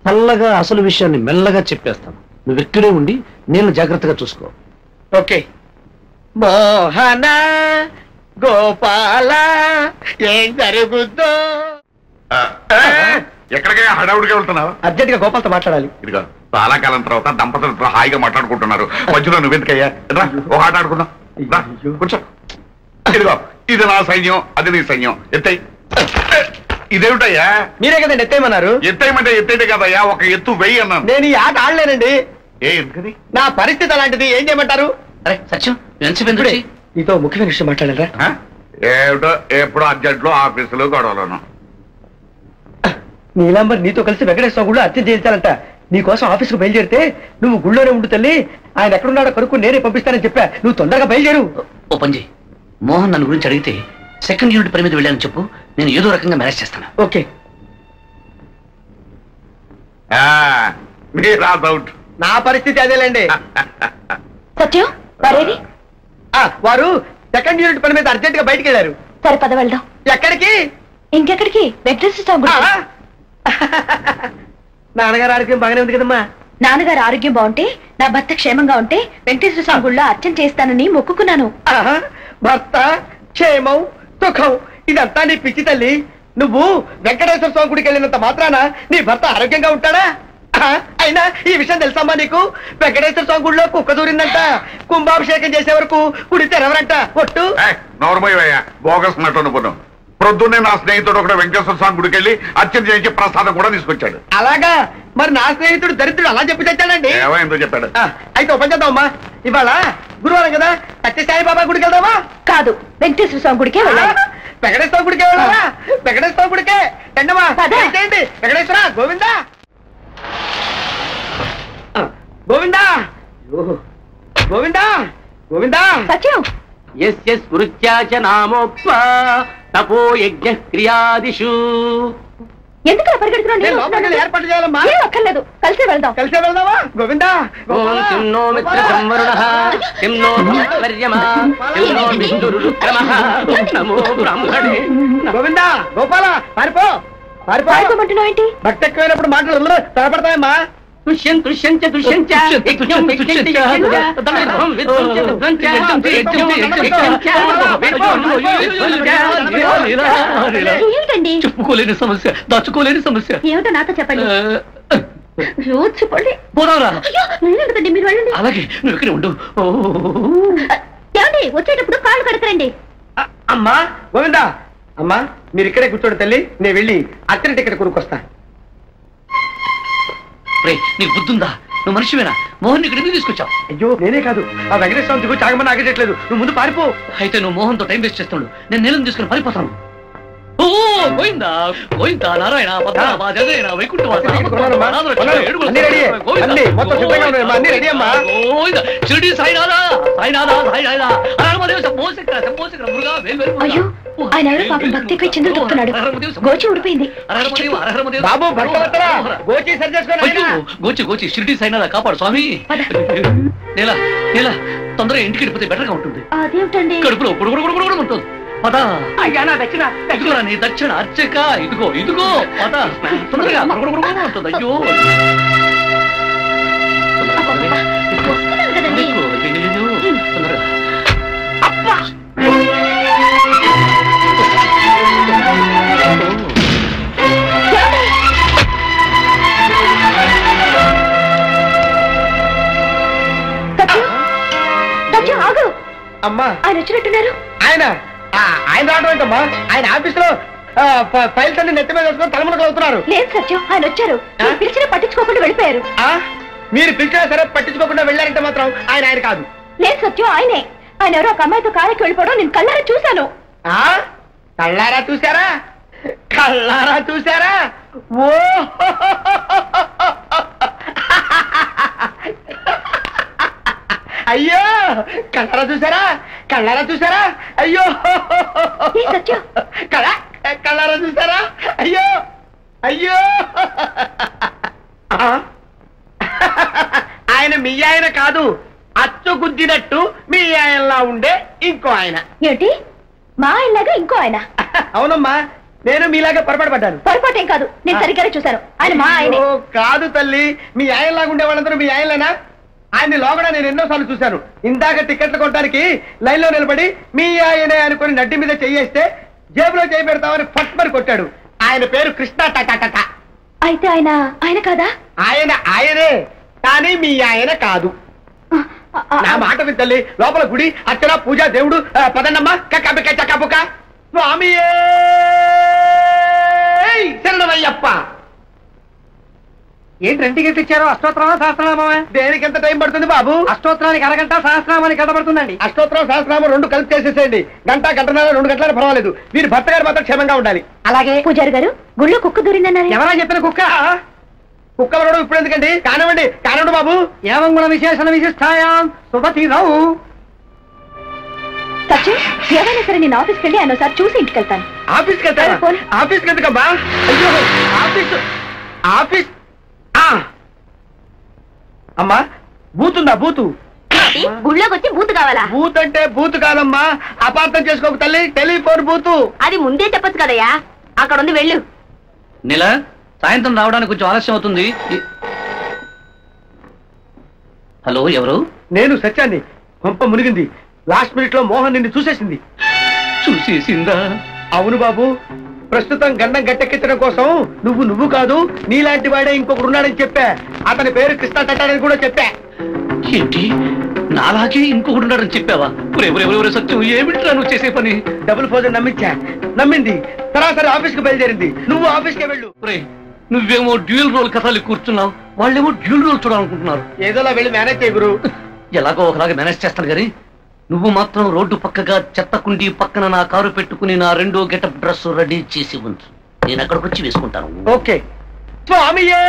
చల్లగా అసలు విషయాన్ని మెల్లగా చెప్పేస్తాను. నువ్వు ఇక్కడే ఉండి నేను జాగ్రత్తగా చూసుకో. ఓకే. మోహన గోపాల ఏం జరుగుద్దో. ఎక్కడికైనా హడావుడిగా వెళ్తున్నావు? అర్జెంట్ గా గోపాల్తో మాట్లాడాలి. ఇదిగో చాలా కాలం తర్వాత దంపతులతో హాయిగా మాట్లాడుకుంటున్నారు. మధ్యలో నువ్వెందుకయ్యా? రా, ఓ ఆట ఆడుకుందాం. రా, కూర్చో. ఇదిగో, ఇది నా సైన్యం, అది నీ సైన్యం. ఎత్తై. ఇదేమిటయ్యా? మీరే కదండి ఎత్తేయమన్నారు. ఎత్తేయమంటే ఎత్తైతే కదయ్యా, ఒక ఎత్తు వెయ్యి అన్నాను. నేను ఈ ఆట ఆడలేనండి. ఏ ఎందుకని? నా పరిస్థితి అలాంటిది. ఏం చేయమంటారు? అరే సత్యం, నీతో ముఖ్యమైన విషయం మాట్లాడారా? ఏమిటో ఎప్పుడు అర్జెంట్లో ఆఫీసులో గొడవలను. నీలాంబర్ నీతో కలిసి వెంకటేశ్వర గుళ్ళు అర్చన చేయించాలంట. నీకోసం ఆఫీసుకు బయలుదేరితే నువ్వు గుళ్ళోనే ఉండు తల్లి, ఆయన ఎక్కడున్నాడో కనుక్కు నేనే పంపిస్తానని చెప్పా. నువ్వు తొందరగా బయలుదేరు. ఓ పని చేయి, మోహన్ నన్ను గురించి అడిగితే సెకండ్ యూనిట్ పని మీద వెళ్ళాలని చెప్పు. నేను ఏదో రకంగా మేనేజ్ చేస్తాను. ఓకే. అవుట్. నా పరిస్థితి అదేలేండి. సత్యం వారేది? వారు సెకండ్ యూనిట్ పని మీద అర్జెంట్ గా బయటికి వెళ్ళారు. సరే పద వెళ్దాం. ఎక్కడికి? ఇంకెక్కడికి? వెంకటేశ్వర స్వామి గుడి. నాన్నగారు ఆరోగ్యం బాగానే ఉంది కదమ్మా. నాన్నగారు ఆరోగ్యం బాగుంటే, నా భర్త క్షేమంగా ఉంటే వెంకటేశ్వర స్వామి గుళ్ళో అర్చన చేస్తానని మొక్కుకున్నాను. భర్త క్షేమం సుఖం ఇదంతా నీ పిచ్చి తల్లి. నువ్వు వెంకటేశ్వర స్వామి గుడికి వెళ్ళినంత మాత్రాన నీ భర్త ఆరోగ్యంగా ఉంటాడా? అయినా ఈ విషయం తెలుసమ్మా నీకు? వెంకటేశ్వర స్వామి గుడిలో కుక్క దూరిందంట. కుంభాభిషేకం చేసే వరకు గుడి తెరవరంట. ఒట్టు నోర్మయ్యా, బోగస్ నటును. ప్రొద్దున్నే నా స్నేహితుడు ఒకటి వెంకటేశ్వర స్వామి గుడికి వెళ్ళి అర్చన చేయించి ప్రసాదం కూడా తీసుకొచ్చాడు. అలాగా? మరి నా స్నేహితుడు దరిద్రుడు అలా చెప్పి తెచ్చాడండి. ఎందుకు చెప్పాడు? అయితే ఓపెన్ చేద్దామా? ఇవాళ గురువారం కదా, సత్య సాయిబాబా గుడికి వెళ్దామా? కాదు, వెంకటేశ్వర స్వామి గుడికే వెళ్ళాలి. వెంకటేశ్వర గుడికే వెళ్ళాలా? వెంకటేశ్వర గుడికే రండమ్మా. చేయండి. వెంకటేశ్వర గోవిందా గోవిందా గోవిందా గోవిందా. సత్యం తపో యజ్ఞ క్రియాదిషు. ఎందుకు పరిగెడుతున్నాను? ఏర్పాటు చేయాలమ్మా. అక్కర్లేదు, కలిసే వెళ్దాం. కలిసే వెళ్దామా? గోవిందా గోవిందా గోపాల పారిపో పారిపోమంటున్నావు ఏంటి? భక్తి ఎక్కువైనప్పుడు మాటలు తలపడతాయమ్మా. చెప్పుకోలేని సమస్య, దాచుకోలేని సమస్య. ఏమిటో నాతో చెప్పండి. రోజు చెప్పండి. పోదాంరా. మీరు వెళ్ళండి. అలాగే, నువ్వు ఇక్కడే ఉండు. ఏమండి, వచ్చేటప్పుడు కాళ్ళు కడకరండి. అమ్మా గోవిందా, అమ్మా మీరు ఇక్కడే కూర్చోండి తల్లి, నేను వెళ్ళి అత్తని టికెట్ కొనుక్కొస్తా. నీకు బుద్ధుందా? నువ్వు మనిషివేనా? మోహన్ ఇక్కడ ఎందుకు తీసుకొచ్చావు? అయ్యో నేనే కాదు, ఆ వెంకటేశ్వర దిగు చాగమని ఆగట్లేదు. నువ్వు ముందు పారిపో. అయితే నువ్వు మోహన్తో టైం వేస్ట్ చేస్తున్నాడు. నేను నీళ్ళని తీసుకుని పారిపోతాను. ఓ గోవిందా గోవిందా నారాయణ పద్మనాభ జగదేన వైకుంఠవాస షిరిడి సాయినాథ సాయినాథ సాయినాథ హరమదేవ శంభోశంకర శంభోశంకర మురుగా వేల్వేలు. అయ్యో ఆయన ఎవరో పాపం భక్తి ఎక్కువ చిందులు తొక్కుతున్నాడు. గోచి ఊడిపోయింది. గోచి గోచి షిరిడి సాయినాథ కాపాడు స్వామి. నేల నేల తొందరగా ఇంటికి వెళ్ళిపోతే బెటర్ గా ఉంటుంది. అదేమిటండి? కడుపులో గుడుగుడు ఉంటుంది. పద. అయ్యా నా దక్షిణ. ఇదిగోరా నీ దక్షిణ అర్చక. ఇదిగో ఇదిగో పద తొందరగా ఉంటుంది. అయ్యో తొందరగా. అబ్బా ఆగు. అమ్మా ఆయన వచ్చినట్టున్నారు. ఆయన రావడం ఏంటమ్మా? ఆయన ఆఫీస్ లో ఫైల్స్ అన్ని నెత్తి మీద వేసుకొని తలమునకలు అవుతున్నారు. లేదు సత్యం, ఆయన వచ్చారు. పిలిచినా పట్టించుకోకుండా వెళ్ళిపోయారు. మీరు పిలిచినా సరే పట్టించుకోకుండా వెళ్ళారంటే మాత్రం ఆయన కాదు. లేదు సత్యం, ఆయనే. ఆయన ఎవరో ఒక అమ్మాయితో కారెక్కి వెళ్ళిపోవడం నేను కళ్ళారా చూశాను. కళ్ళారా చూసారా? కళ్ళారా చూసారా? ఓ అయ్యో కళ్ళారా చూసారా? కళ్ళారా చూసారా? అయ్యో సత్యం, కళ్ళారా చూసారా? అయ్యో అయ్యో ఆయన మీ ఆయన కాదు, అచ్చు గుద్దినట్టు మీ ఆయనలా ఉండే ఇంకో ఆయన. ఏంటి మా ఆయనలాగా ఇంకో ఆయన? అవునమ్మా, నేను మీలాగా పొరపాటు పడ్డాను. పొరపాటేం కాదు, నేను సరిగ్గానే చూశాను. ఆయన మా ఆయన కాదు తల్లి, మీ ఆయనలాగా ఉండే వాళ్ళందరూ మీ ఆయనలేనా? ఆయన్ని లోగడా నేను ఎన్నోసార్లు చూశాను. ఇందాక టికెట్లు కొనడానికి లైన్ లో నిలబడి మీ ఆయనే అనుకుని నడ్డి మీద చెయ్యేస్తే జేబులో చేయి పెడతామని ఫట్మని కొట్టాడు. ఆయన పేరు కృష్ణ టట. అయితే ఆయన ఆయన కాదా? ఆయనే, కానీ మీ ఆయన కాదు. నా మాట వింతల్లి, లోపల గుడి అర్చన పూజ దేవుడు పదండమ్మా. చక్కబుక స్వామి శరణమయ్యప్ప. ఏంటి రెండు గంటలు ఇచ్చారు? అష్టోత్తరమా సహస్రనామా? దేనికి ఎంత టైం పడుతుంది బాబు? అష్టోత్తరానికి అరగంట, సహస్రనామానికి గంట పడుతుందండి. అష్టోత్తరం సహస్రనామం రెండు కలిపి చేసేసేయండి. గంటన్నర 2 గంటల పర్వాలేదు. వీరి భర్త గారు మాత్రం క్షేమంగా ఉండాలి. అలాగే. పూజారి గారు, గుళ్ళో కుక్క దూరిందన్నారు. ఎవరా చెప్పిన కుక్క? కుక్కలు ఇప్పుడు ఎందుకండి? కానివ్వండి బాబు. ఏమం గుణ విశేషణ విశిష్టాయాం శుభతీరావు. సత్యం, ఏదైనా సరే నేను ఆఫీస్కి వెళ్ళి ఆయన ఒకసారి చూసి ఇంటికి వెళ్తాను. ఆఫీస్కి వెళ్తారా? ఆఫీస్కి ఎందుకమ్మా? అయ్యో ఆఫీస్ అమ్మా, బూతుందా? బూతు గుళ్ళోకి వచ్చి బూతు కావాలా? బూత్ అంటే బూత్ కాదమ్మా, అపార్థం చేసుకోక తల్లి, టెలిఫోన్ బూతు. అది ముందే చెప్పొచ్చు కదయ్యా. అక్కడ ఉంది, వెళ్ళు. నీల, సాయంత్రం రావడానికి కొంచెం ఆలస్యం అవుతుంది. హలో, ఎవరు? నేను సత్యాన్ని. కొంప మునిగింది. లాస్ట్ మినిట్ లో మోహన్ నిన్ను చూసేసింది. చూసేసిందా? అవును బాబు, ప్రస్తుతం గండం గట్టెక్కించడం కోసం నువ్వు కాదు, నీలాంటి వాడే ఇంకొకడున్నాడని చెప్పా. అతని పేరు కృష్ణ టట్టాడని కూడా చెప్పా. ఏంటి, నాలాగే ఇంకొకటి ఉన్నాడని చెప్పావా? సత్యం, ఏమిట్రా నువ్వు చేసే పని? డబుల్ ఫోజన్ నమ్మింది. సరాసరి ఆఫీస్కి బయలుదేరింది. నువ్వు ఆఫీస్కి వెళ్ళు. నువ్వేమో డ్యూయల్ రోల్ కథలు కూర్చున్నావు, వాళ్ళేమో డ్యూయల్ రోల్ చూడాలనుకుంటున్నారు. ఏదోలా వెళ్ళి మేనేజ్ చేయ గురు. ఎలాగో ఒకలాగా మేనేజ్ చేస్తాను గానీ, నువ్వు మాత్రం రోడ్డు పక్కగా చెత్త కుండి పక్కన నా కారు పెట్టుకుని నా రెండో గెటప్ డ్రెస్ రెడీ చేసి ఉంచు. నేను అక్కడికి వచ్చి వేసుకుంటాను. ఓకే. స్వామియే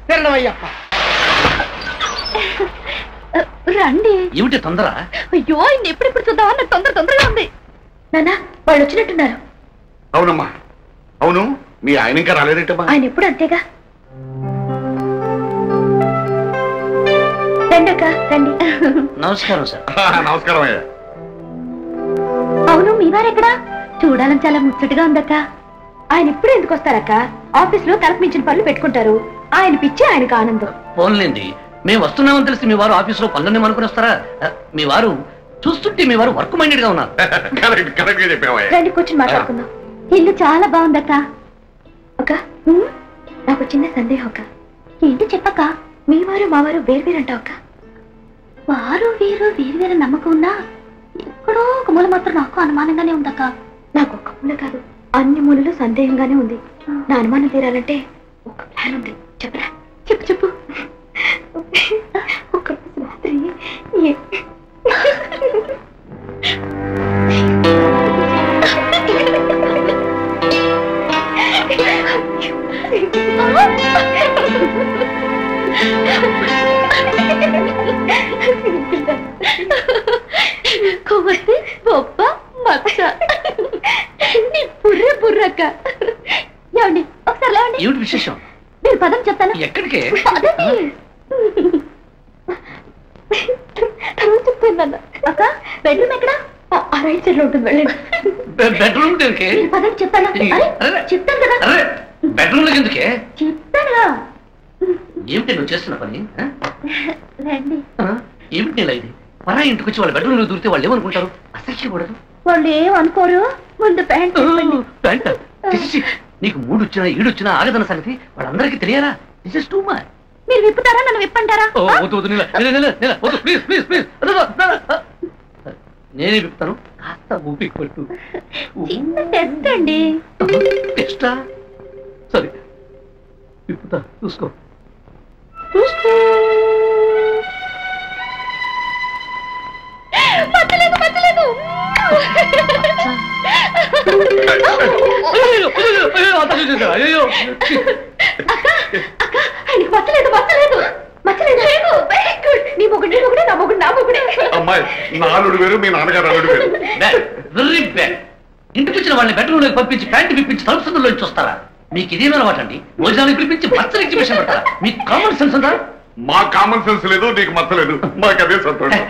శరణమయ్యప్ప. రండి. ఏమిటి తొందర? అయ్యో, ఆయన ఎప్పుడెప్పుడు చూద్దామన్న తొందరగా ఉంది. నాన్న, వాళ్ళు వచ్చినట్టున్నారు. అవునమ్మా, అవును. మీ ఆయన ఇంకా రాలేదేటమ్మా? ఆయన ఎప్పుడు అంతేగా. రండక్క, రండి. నమస్కారం సార్. నమస్కారం అయ్యా. అవును, మీ వారెక్కడా? చూడాలని చాలా ముచ్చటగా ఉందక్క. ఆయన ఇప్పుడు ఎందుకు వస్తారక్క? ఆఫీస్ లో తలకు మించిన పనులు పెట్టుకుంటారు. ఆయన పిచ్చి, ఆయనకు ఆనందం. ఫోన్లేండి, మేము వస్తున్నామని తెలిసి మీ వారు ఆఫీస్ లో పనులన్నీ అనుకుని వస్తారా? మీ వారు చూస్తుంటే మీ వారు వర్క్ మైండెడ్ గా ఉన్నారు. కరెక్ట్ గా చెప్పావయ్యా. రండి, కూర్చొని మాట్లాడుకుందాం. ఇల్లు చాలా బాగుందక్క. అక్క, నాకు చిన్న సందేహం అక్క. ఏంటి చెప్పక్క? మీ వారు మా వారు వేరువేరంటావు అక్క. వారు వీరు వేరువేరు నమ్మకం ఉన్నా ఎక్కడో ఒక మూల మాత్రం నాకు అనుమానంగానే ఉందక్క. నాకు ఒక్క మూల కాదు, అన్ని మూలలు సందేహంగానే ఉంది. నా అనుమానం తీరాలంటే ఒక ప్లాన్ ఉంది. చెప్పరా? చెప్పు. ఒక రాత్రి కొవ్వొత్తి బొప్ప మచ్చ బుర్రక్క. ఏమండి, ఒకసారి లేవండి. ఏమిటి విశేషం? మీరు పదం చెప్తాను. ఎక్కడికే? చెప్తాను అక్క. బెడ్రూమ్ ఎక్కడ? ఆ రైట్ సైడ్ లో ఉంటుంది, వెళ్ళండి. బెడ్రూమ్ దేనికి? పదం చెప్తాను. చెప్తాను కదా. బెడ్రూమ్ లో ఎందుకే? చెప్తానుగా. ఏమిటి నువ్వు చేస్తున్న పని? రండి. ఏమిటి నీలా ఇది? పరా ఇంటికి వచ్చి వాళ్ళ బెడ్రూమ్ దూరితే వాళ్ళు ఏమనుకుంటారు? అసహ్యకూడదు. వాళ్ళు ఏమనుకోరు. ముందు ప్యాంట్ ప్యాంట్ నీకు మూడొచ్చినా ఈడొచ్చినా ఆగదన్న సంగతి వాళ్ళందరికీ తెలియాలా? This is too much. మీరు విప్పుతారా నన్ను విప్పంటారా? నేనే విప్పుతాను. కాస్త ఊపి కొట్టు. చిన్న టెస్ట్ అండి. టెస్టా? సరే విప్పుతా, చూసుకో. అయ్యో అమ్మాయి నా అల్లుడు వేరు, మీ నాన్నగారు అల్లుడు వేరు. Very bad. ఇంటికి వచ్చిన వాళ్ళని బెడ్రూమ్ లోకి పంపించి ప్యాంటు పిప్పించి తలుపు సందులోంచి వస్తారా? మీకు ఇదేమైనా అలవాటు అండి? భోజనానికి పిలిపించి మచ్చలు ఎగ్జిబిషన్ పెడతారా? మీకు కామన్ సెన్స్ ఉందా? మా కామన్ సెన్స్ లేదు, నీకు మచ్చలేదు. మాకు అదే సంతోషం.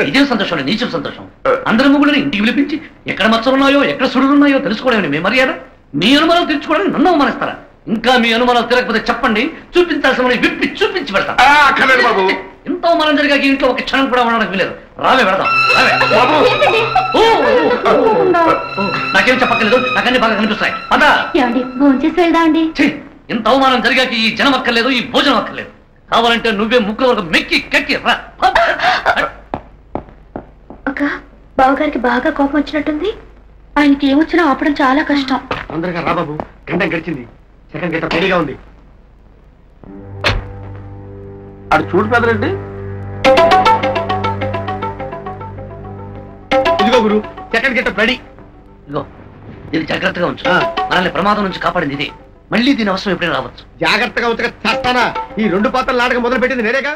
ఇదేం సంతోషం? నీచం సంతోషం. అందరి ముగ్గులని ఇంటికి పిలిపించి ఎక్కడ మచ్చలున్నాయో ఎక్కడ సుడులున్నాయో తెలుసుకోవడమే మీ మర్యాద. మీ అనుమానాలు తెచ్చుకోవడానికి నన్ను అవమానిస్తారా? ఇంకా మీ అనుమానాలు తిరగకపోతే చెప్పండి, చూపించాల్సిన విప్పి చూపించి పెడతా. అక్కర్లేదు బాబు. ఎంత అవమానం జరిగాక ఇంట్లో ఒక క్షణం కూడా ఉండడానికి వీలేదు. రావే వెళదాం. నాకేం చెప్పక్కర్లేదు, నాకన్నీ బాగా కనిపిస్తాయి. అదా భోంచేసి వెళ్దా అండి. ఇంత అవమానం జరిగాక ఈ జనం అక్కర్లేదు, ఈ భోజనం అక్కర్లేదు. కావాలంటే నువ్వే ముగ్గురు వరకు మెక్కి కెక్కి రా. అక్క, బావగారికి బాగా కోపం వచ్చినట్టుంది. ఆయనకి ఏమొచ్చినా ఆపడం చాలా కష్టం. తొందరగా రా బాబు, గంట గడిచింది. సెకండ్ గంట రెడీగా ఉంది. అటు చూడు పెదరెడ్డి. ఇదిగో గురు, సెకండ్ గంట రెడీ. ఇదిగో దీన్ని జాగ్రత్తగా ఉంచు. మనల్ని ప్రమాదం నుంచి కాపాడింది ఇదే. మళ్ళీ దీని అవసరం ఎప్పుడైనా రావచ్చు. జాగ్రత్తగా ఉంచక చేస్తానా? ఈ 2 పాత్రల నాటకం మొదలు పెట్టింది నేనేగా.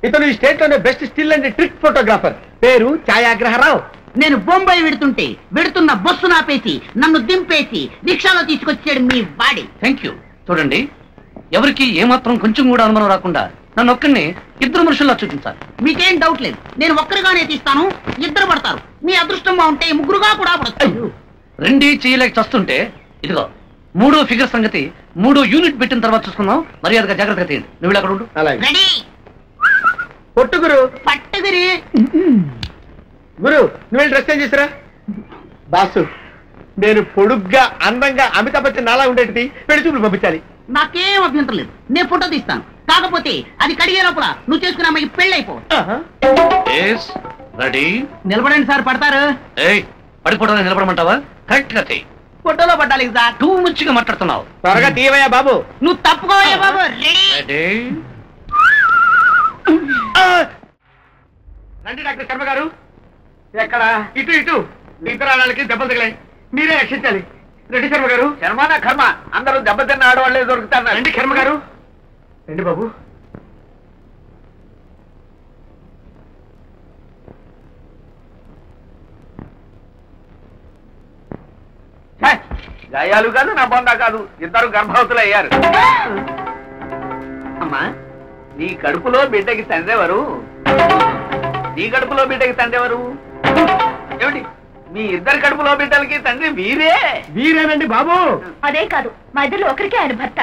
ఇతను ఈ స్టేట్ లోనే best still and trick photographer. పేరు ఛాయాగ్రహరావు. నేను బొంబాయి వెడుతున్న బస్సు నాపేసి నన్ను దింపేసి రిక్షాలో తీసుకొచ్చాడు మీ వాడి. Thank you. చూడండి, ఎవరికి ఏమాత్రం కొంచెం కూడా అనుమానం రాకుండా నన్ను ఒక్కడిని ఇద్దరు మనుషుల్లా చూపించాలి. మీకేం డౌట్ లేదు, నేను ఒక్కరిగానే తీస్తాను. ఇద్దరు పడతారు. మీ అదృష్టం బాగుంటే ముగ్గురుగా కూడా పడతారు. రెండే చేయలేక చస్తుంటే ఇదిగో 3వ ఫిగర్ సంగతి 3వ యూనిట్ పెట్టిన తర్వాత చూసుకుందాం. మర్యాదగా జాగ్రత్తగా తీయండి. నువ్వు అక్కడ ఉండు. రెడీ. పొట్టు గురు. పట్టుగురి. గురు, నువ్వు డ్రెస్ చేంజ్ చేసిరా. బాసు, నేను పొడుగ్గా అందంగా అమితాబ్ బచ్చన్ నాలా ఉండేది పెళ్లి చూపులు పంపించాలి. నాకేం అభ్యంతరం లేదు, నేను ఫోటో తీస్తాను. కాకపోతే అది కడిగే లోపల నువ్వు చేసుకున్న అమ్మాయికి పెళ్ళి అయిపో. రెడీ. నిలబడండి సార్, పడతారు. పడిపోవడానికి నిలబడమంటావా? కరెక్ట్ గా చెయ్యి. ఫోటోలో పడ్డాలి సార్. టూ మంచిగా మాట్లాడుతున్నావు. త్వరగా తీవయ్యా బాబు. నువ్వు తప్పుకోవయ్యా బాబు. రెడీ. రండి డాక్టర్ శర్మ గారు. ఎక్కడ? ఇటు ఇటు. ఇద్దరు ఆడవాళ్ళకి దెబ్బలు తగిలాయి, మీరే రక్షించాలి. రెడ్డి శర్మ గారు. శర్మనా కర్మ, అందరూ దెబ్బతిన్న ఆడవాళ్ళే దొరుకుతారు. రండి శర్మ గారు. రండి బాబు. గాయాలు కాదు, నా బొందా కాదు, ఇద్దరు గర్భవతులు అయ్యారు. అమ్మా, నీ కడుపులో బిడ్డకి తండ్రెవరు? నీ కడుపులో బిడ్డకి తండ్రెవరు? ఏమిటి, మీ ఇద్దరు కడుపులో బిడ్డలకి తండ్రి వీరే? వీరేనండి బాబు. అదే కాదు, మా ఇద్దరు ఒకరికి ఆయన భర్త.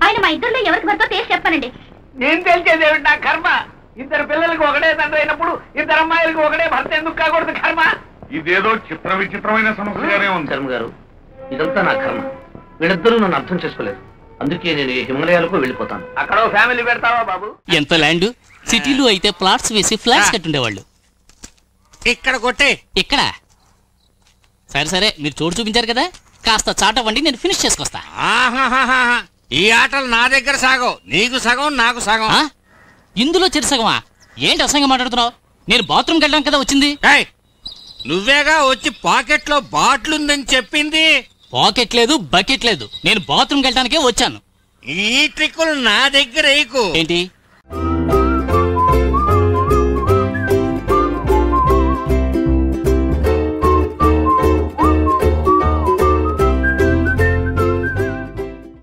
ఆయన మా ఇద్దరులో ఎవరికి భర్త తెలిసి చెప్పానండి. నేను తెలిసేది ఏమిటి నా కర్మ? ఇద్దరు పిల్లలకు ఒకటే తండ్రి అయినప్పుడు ఇద్దరు అమ్మాయిలకు ఒకటే భర్త ఎందుకు కాకూడదు కర్మ? ఇదేదో చిత్ర విచిత్రమైన సమస్యగానే ఉంది. శర్మ గారు, ఇదంతా నా కర్మ. వీళ్ళిద్దరూ నన్ను అర్థం చేసుకోలేదు. అందుకే నేను హిమాలయాలకు వెళ్ళిపోతాను. అక్కడ ఫ్యామిలీ పెడతావా బాబు? ఎంత ల్యాండ్ సిటీలో అయితే ప్లాట్స్ వేసి ఫ్లాట్స్ కట్టుండేవాళ్ళు. ఇక్కడ కొట్టే. ఇక్కడ సరే సరే, మీరు చోటు చూపించారు కదా, కాస్త చాటవండి, నేను ఫినిష్ చేసుకొస్తా. ఈ ఆటలు నా దగ్గర సాగవు. నీకు సగం, నాకు సగం. ఇందులో చెరుసగమా? ఏంటి అసంగా మాట్లాడుతున్నావు? నేను బాత్రూమ్కి వెళ్ళాం కదా వచ్చింది. నువ్వేగా వచ్చి పాకెట్ లో బాటిల్ ఉందని చెప్పింది. పాకెట్ లేదు, బకెట్ లేదు, నేను బాత్రూమ్కి వెళ్ళడానికే వచ్చాను. ఈ ట్రిక్కులు నా దగ్గర ఏంటి